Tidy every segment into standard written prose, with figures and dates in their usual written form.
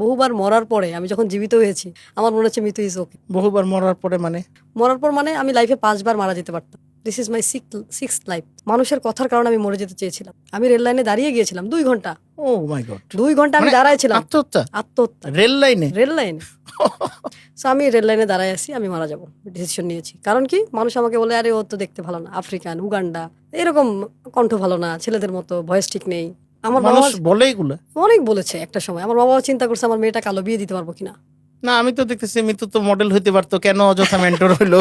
বহুবার মরার পরে আমি যখন জীবিত হয়েছি আমার মনে হচ্ছে মৃত্যু ইজ ওকে। বহুবার মরার পরে মানে? মরার পর মানে আমি লাইফে 5 বার মারা যেতে পারতাম। This is my six life. মানুষের কথার কারণে আমি মরে যেতে চেয়েছিলাম। আমি রেল লাইনে দাঁড়িয়ে গিয়েছিলাম 2 ঘন্টা। ও মাই গড, 2 ঘন্টা আমি মানে দাঁড়াইছিলাম। আত্মহত্যা? আত্মহত্যা রেল লাইনে? রেল লাইনে। সো আমি রেল লাইনে দাঁড়ায় আছি, আমি মারা যাবো ডিসিশন নিয়েছি। কারণ কি, মানুষ আমাকে বলে আরে ও তো দেখতে ভালো না, আফ্রিকান, উগান্ডা, এরকম কণ্ঠ ভালো না, ছেলেদের মতো ভয়েস ঠিক নেই। আমার বাবা মানুষ বলে এগুলা? অনেক বলেছে একটা সময়। আমার বাবাও চিন্তা করছে আমার মেয়েটা কালো, বিয়ে দিতে পারবো কিনা। না, আমি তো দেখতেছি মৃত্যু তো মডেল হইতে পারতো, কেন অযথা মেন্টর হইলো?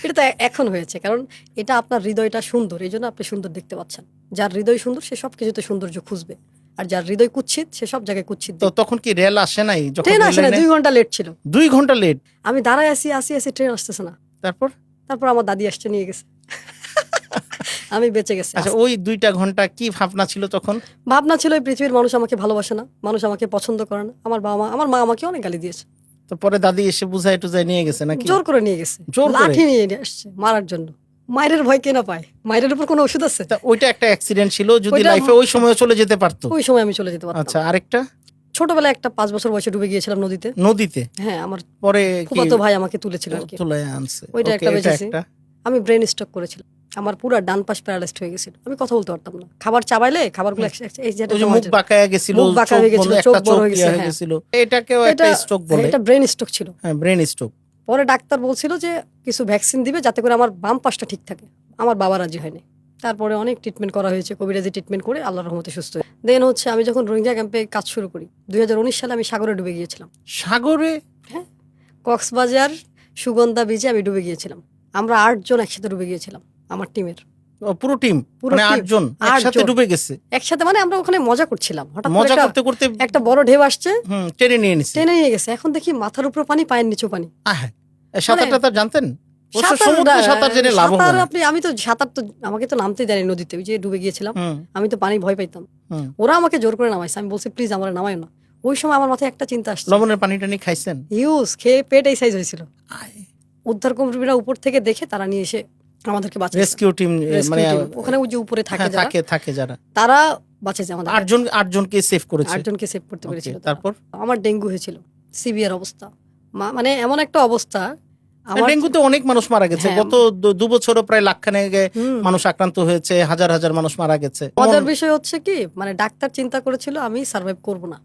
এটা তো এখন হয়েছে, কারণ এটা আপনার হৃদয়টা সুন্দর, এই জন্য আপনি সুন্দর দেখতে পাচ্ছেন। যার হৃদয় সুন্দর সে সব কিছুতে সৌন্দর্য খুঁজবে, আর যার হৃদয় কুৎসিত সে সব জায়গায় কুৎসিত। তো তখন কি রেল আসে নাই? যখন ট্রেন আসে না, 2 ঘন্টা লেট ছিল। 2 ঘন্টা লেট? আমি দাঁড়ায় আসি ট্রেন আসতেছে না। তারপর? তারপর আমার দাদি আসছে, নিয়ে গেছে। আমি বেঁচে গেছি। আচ্ছা, ওই 2টা ঘন্টা কি ভাবনা ছিল তখন? ভাবনা ছিল এই পৃথিবীর মানুষ আমাকে ভালোবাসে না, মানুষ আমাকে পছন্দ করে না। আমার মা আমাকে অনেক গালি দিয়েছে। তো পরে দাদি এসে বুঝাই টুজাই নিয়ে গেছে নাকি? জোর করে নিয়ে গেছে, জোর করে? লাঠি নিয়ে আসছে মারার জন্য। মায়ের ভয় কে না পায়? মায়ের উপর কোনো ওষুধ আছে? তা ওইটা একটা অ্যাক্সিডেন্ট ছিল, যদি ওইটা- লাইফে ওই সময় চলে যেতে পারতো। ওই সময় আমি চলে যেতে পারতাম। আচ্ছা, আরেকটা? ছোটবেলায় একটা 5 বছর বয়সে ডুবে গিয়েছিলাম নদীতে। নদীতে? হ্যাঁ, আমার পরে কি ফুফাতো ভাই আমাকে তুলেছিল আর কি। তুলে আনছে? ওইটা Okay, একটা এটা বেঁচেছি। একটা। আমি ব্রেন স্ট্রোক করেছিলাম। আমার পুরো ডান পাশ প্যারালাইজড হয়ে গেছিল। আমি কথা বলতে পারতাম না। খাবার চাবাইলে খাবারগুলো এই যেটা ওই যে মুখ বাঁকায়া গেছিল, মুখ বাঁকা হয়ে গেছিল, একটা চোখ বড় চোখ হয়ে গেছে, ইয়া হয়ে হ্যাঁ। গেছিল, এটাকেও একটা স্ট্রোক বলে। এটা ব্রেন স্ট্রোক ছিল। হ্যাঁ, ব্রেন স্ট্রোক। পরে ডাক্তার বলছিল যে কিছু ভ্যাকসিন দিবে যাতে করে আমার বাম পাশটা ঠিক থাকে। আমার বাবা রাজি হয়নি। তারপরে অনেক ট্রিটমেন্ট করা হয়েছে, কবিরাজি ট্রিটমেন্ট করে আল্লাহর রহমতে সুস্থ হয়ে। দেন হচ্ছে আমি যখন রোহিঙ্গা ক্যাম্পে কাজ শুরু করি 2019 সালে, আমি সাগরে ডুবে গিয়েছিলাম। সাগরে? হ্যাঁ, কক্সবাজার সুগন্ধা বিচে আমি ডুবে গিয়েছিলাম। আমরা 8 জন একসাথে ডুবে গিয়েছিলাম আমার টিমের। পুরো টিম? পুরো মানে team, 8 জন 8 একসাথে জন। ডুবে গেছে? একসাথে মানে আমরা ওখানে মজা করছিলাম, হঠাৎ করে মজা করতে করতে একটা বড় ঢেউ আসছে, টেনে নিয়ে নিছে? টেনে নিয়ে গেছে। এখন দেখি মাথার উপর পানি, পায়ের নিচেও পানি। সাঁতার টাতার জানতেন? অবশ্য সাঁতার- সমুদ্রে সাঁতার জেনে লাভ হবে সাঁতার না। আমি তো সাঁতার তো আমাকে তো নামতে জানি নদীতে, ওই যে ডুবে গিয়েছিলাম। হুম, আমি তো পানি ভয় পাইতাম। হুম। ওরা আমাকে জোর করে নামাইছে। আমি বলছি প্লিজ আমার নামায় না। ওই সময় আমার মাথায় একটা চিন্তা আসছে, লবণের পানি টানি খাইছেন? হিউজ খেয়ে পেট এই সাইজ হয়েছিল। উদ্ধার কর্মীরা উপর থেকে দেখে তারা নিয়ে এসে আমাদেরকে বাঁচাইছে। রেস্কিউ টিম মানে ওখানে ওই যে উপরে থাকে যারা, থাকে যারা, তারা বাঁচাইছে আমাদের। 8 জনকে সেভ করেছে। 8 জনকে সেভ করতে পেরেছিল। Okay, তারপর? আমার ডেঙ্গু হয়েছিল, সিভিয়ার অবস্থা। মানে এমন একটা অবস্থা আমার। ডেঙ্গুতে অনেক মানুষ মারা গেছে। হ্যাঁ। গত 2 বছরও প্রায় লাখখানেক হুম। মানুষ আক্রান্ত হয়েছে, হাজার হাজার মানুষ মারা গেছে। মজার বিষয় হচ্ছে কি, মানে ডাক্তার চিন্তা করেছিল আমি সার্ভাইভ করব না।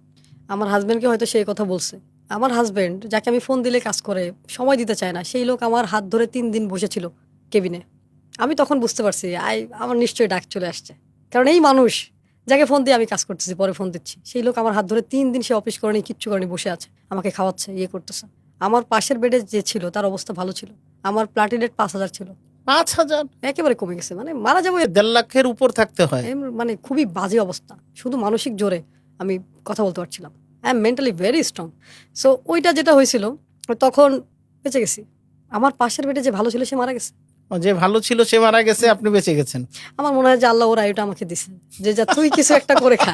আমার হাজবেন্ডকে হয়তো সেই কথা বলছে। আমার হাজবেন্ড, যাকে আমি ফোন দিলে কাজ করে, সময় দিতে চায় না, সেই লোক আমার হাত ধরে 3 দিন বসেছিল কেবিনে। আমি তখন বুঝতে পারছি আমার নিশ্চয়ই ডাক চলে আসছে। কারণ এই মানুষ যাকে ফোন দিয়ে আমি কাজ করতেছি, পরে ফোন দিচ্ছি, সেই লোক আমার হাত ধরে 3 দিন, সে অফিস করেনি, কিচ্ছু করেনি, বসে আছে, আমাকে খাওয়াচ্ছে, ইয়ে করতেছে। আমার পাশের বেডে যে ছিল তার অবস্থা ভালো ছিল। আমার প্লাটিলেট 5000 ছিল, 5,000? একেবারে কমে গেছে, মানে মারা যাবো। 1.5 লাখের উপর থাকতে হয়। মানে খুবই বাজে অবস্থা। শুধু মানসিক জোরে আমি কথা বলতে পারছিলাম। I am mentally very strong. So ওইটা যেটা হয়েছিল, তখন বেঁচে গেছি। আমার পাশের বেডে যে ভালো ছিল সে মারা গেছে। যে ভালো ছিল সে মারা গেছে, আপনি বেঁচে গেছেন। আমার মনে হয় যে আল্লাহ ওর আয়ুটা আমাকে দিছে, যে যা তুই কিছু একটা করে খা।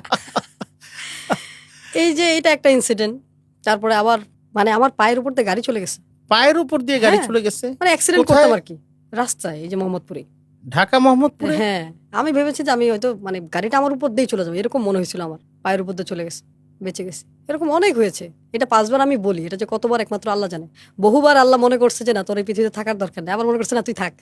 এই যে এটা একটা ইনসিডেন্ট। তারপরে আবার মানে আমার পায়ের উপর দিয়ে গাড়ি চলে গেছে। পায়ের উপর দিয়ে গাড়ি হ্যাঁ। চলে গেছে? মানে অ্যাক্সিডেন্ট কোথায়? করতাম আর কি, রাস্তায়, এই যে মোহাম্মদপুরে। ঢাকা মোহাম্মদপুরে? হ্যাঁ, আমি ভেবেছি যে আমি হয়তো মানে গাড়িটা আমার উপর দিয়ে চলে যাবে, এরকম মনে হয়েছিল। আমার পায়ের উপর দিয়ে চলে গেছে, বেঁচে গেছি। এরকম অনেক হয়েছে। এটা 5 বার আমি বলি, এটা যে কতবার একমাত্র আল্লাহ জানে। বহুবার আল্লাহ মনে করছে যে না তোর এই পৃথিবীতে থাকার দরকার নেই, আবার মনে করছে না তুই থাক।